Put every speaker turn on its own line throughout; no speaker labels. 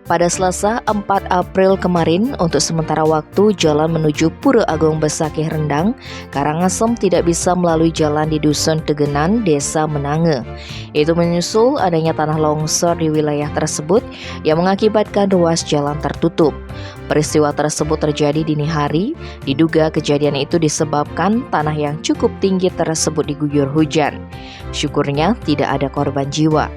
Pada Selasa 4 April kemarin, untuk sementara waktu jalan menuju Pura Agung Besakih Rendang, Karangasem tidak bisa melalui jalan di Dusun Tegenan, Desa Menange. Itu menyusul adanya tanah longsor di wilayah tersebut yang mengakibatkan ruas jalan tertutup. Peristiwa tersebut terjadi dini hari, diduga kejadian itu disebabkan tanah yang cukup tinggi tersebut diguyur hujan. Syukurnya tidak ada korban jiwa.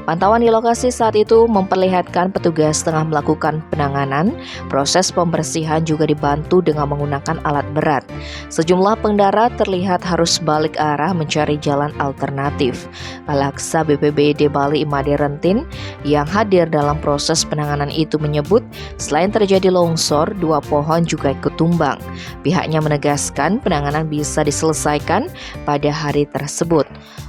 Pantauan di lokasi saat itu memperlihatkan petugas tengah melakukan penanganan. Proses pembersihan juga dibantu dengan menggunakan alat berat. Sejumlah pengendara terlihat harus balik arah mencari jalan alternatif. Kalaksa BPBD Bali Imade Rentin yang hadir dalam proses penanganan itu menyebut selain terjadi longsor, 2 pohon juga ikut tumbang. Pihaknya menegaskan penanganan bisa diselesaikan pada hari tersebut.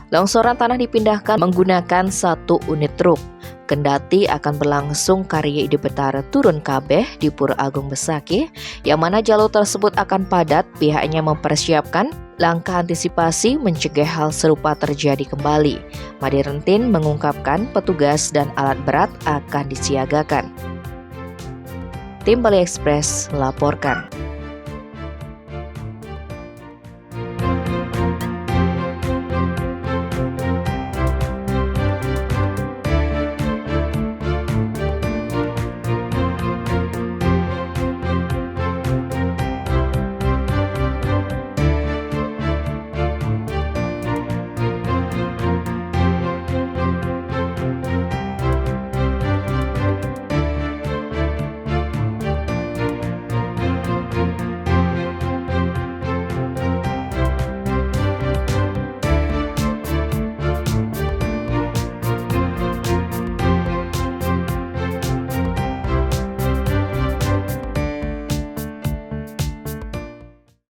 Longsoran tanah dipindahkan menggunakan 1 unit truk. Kendati akan berlangsung karya Ide Betara turun kabeh di Pura Agung Besakih, yang mana jalur tersebut akan padat, pihaknya mempersiapkan langkah antisipasi mencegah hal serupa terjadi kembali. Made Rentin mengungkapkan petugas dan alat berat akan disiagakan. Tim Bali Express melaporkan.